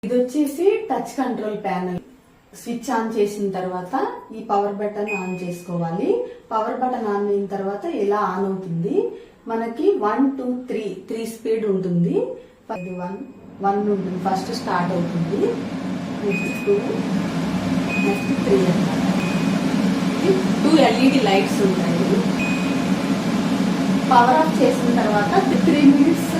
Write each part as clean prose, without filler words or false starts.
ఇది వచ్చేసి touch control panel. Switch on చేసిన తర్వాత ఈ పవర్ బటన్ ఆన్ చేసుకోవాలి. పవర్ బటన్ ఆన్ అయిన తర్వాత ఇలా ఆన్ అవుతుంది. మనకి 1 2 3 స్పీడ్ ఉంటుంది. ఇది 1 ఉంటుంది, ఫస్ట్ స్టార్ట్ అవుతుంది. నెక్స్ట్ 2, నెక్స్ట్ 3 అన్నమాట. 2 LED లైట్స్ ఉంటాయి. పవర్ ఆఫ్ చేసిన తర్వాత 3 మినిట్స్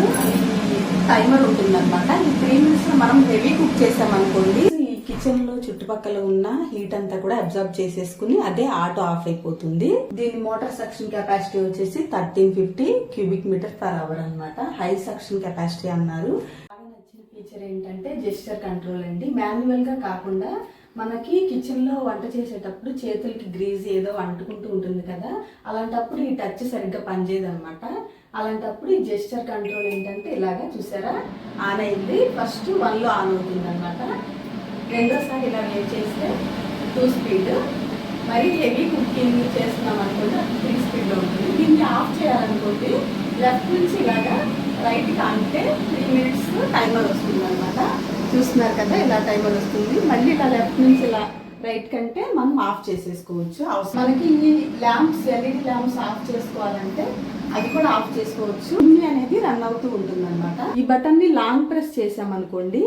టైమర్ ఉంటుంది అనమాట. ఈ 3 మినిట్స్ లో మనం హెవీ కుక్ చేసామనుకోండి, ఈ కిచెన్ లో చుట్టుపక్కల ఉన్న హీట్ అంతా కూడా అబ్జర్వ్ చేసేసుకుని అదే ఆటో ఆఫ్ అయిపోతుంది. దీని మోటార్ సక్షన్ కెపాసిటీ వచ్చేసి 1350 క్యూబిక్ మీటర్ పర్ అవర్ అనమాట. హై సక్షన్ కెపాసిటీ అన్నారు. బాగా నచ్చిన ఫీచర్ ఏంటంటే జెస్చర్ కంట్రోల్ అండి. మాన్యువల్ గా కాకుండా మనకి కిచెన్ లో వంట చేసేటప్పుడు చేతులకి గ్రీజ్ ఏదో అంటుకుంటూ ఉంటుంది కదా, అలాంటప్పుడు ఈ టచ్ సరిగ్గా పనిచేయదు అనమాట. అలాంటప్పుడు ఈ జెస్చర్ కంట్రోల్ ఏంటంటే ఇలాగా చూసారా, ఆన్ అయింది. ఫస్ట్ 1 లో ఆన్ అవుతుంది అనమాట. రెండోసారి ఇలా వేవ్ చేస్తే 2 స్పీడ్. మరి హెవీ కుకింగ్ చేస్తున్నాం అనుకుంటే 3 స్పీడ్ లో ఉంటుంది. దీన్ని ఆఫ్ చేయాలనుకుంటే లెఫ్ట్ నుంచి ఇలాగా రైట్ కి అంటే 3 మినిట్స్ టైమర్ వస్తుంది అనమాట. చూస్తున్నారు కదా, ఇలా టైమర్ వస్తుంది. మళ్ళీ ఇలా లెఫ్ట్ నుంచి ఇలా రైట్ కంటే మనం ఆఫ్ చేసేసుకోవచ్చు. మనకి ఈ ల్యాంప్స్, LED ల్యాంప్స్ ఆఫ్ చేసుకోవాలంటే అది కూడా ఆఫ్ చేసుకోవచ్చు. అనేది రన్ అవుతూ ఉంటుంది అనమాట. ఈ బటన్ ని లాంగ్ ప్రెస్ చేసామనుకోండి,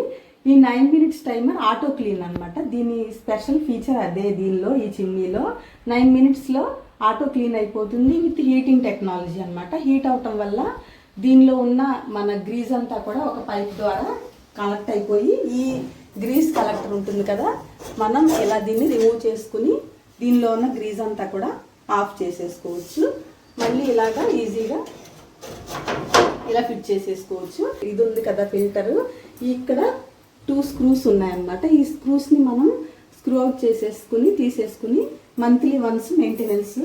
ఈ 9 మినిట్స్ టైమర్ ఆటో క్లీన్ అనమాట. దీని స్పెషల్ ఫీచర్ అదే. దీనిలో ఈ చిమ్నీలో 9 మినిట్స్ లో ఆటో క్లీన్ అయిపోతుంది విత్ హీటింగ్ టెక్నాలజీ అనమాట. హీట్ అవటం వల్ల దీనిలో ఉన్న మన గ్రీజ్ అంతా కూడా ఒక పైప్ ద్వారా కనెక్ట్ అయిపోయి ఈ గ్రీజ్ కలెక్టర్ ఉంటుంది కదా, మనం ఇలా దీన్ని రిమూవ్ చేసుకుని దీనిలో ఉన్న గ్రీజ్ అంతా కూడా ఆఫ్ చేసేసుకోవచ్చు. మళ్ళీ ఇలాగా ఈజీగా ఇలా ఫిట్ చేసేసుకోవచ్చు. ఇది ఉంది కదా ఫిల్టర్, ఇక్కడ 2 స్క్రూస్ ఉన్నాయన్నమాట. ఈ స్క్రూస్ ని మనం స్క్రూ అవుట్ చేసేసుకుని తీసేసుకుని మంత్లీ వన్స్ మెయింటెనెన్స్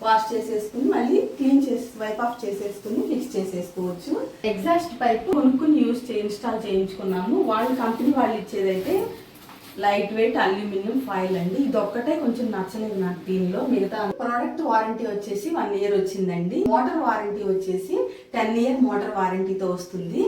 వాష్ చేసేసుకుని మళ్ళీ క్లీన్ చేసి వైప్ ఆఫ్ చేసేసుకుని ఫిక్స్ చేసేసుకోవచ్చు. ఎగ్జాస్ట్ పైప్ కొనుక్కుని ఇన్స్టాల్ చేయించుకున్నాము. కంపెనీ వాళ్ళు ఇచ్చేదైతే లైట్ వెయిట్ అల్యూమినియం ఫాయిల్ అండి. ఇది ఒక్కటే కొంచెం నచ్చలేదు నాకు దీనిలో. మిగతా ప్రోడక్ట్ వారంటీ వచ్చేసి 1 ఇయర్ వచ్చిందండి. మోటార్ వారంటీ వచ్చేసి 10 ఇయర్ మోటార్ వారంటీతో వస్తుంది.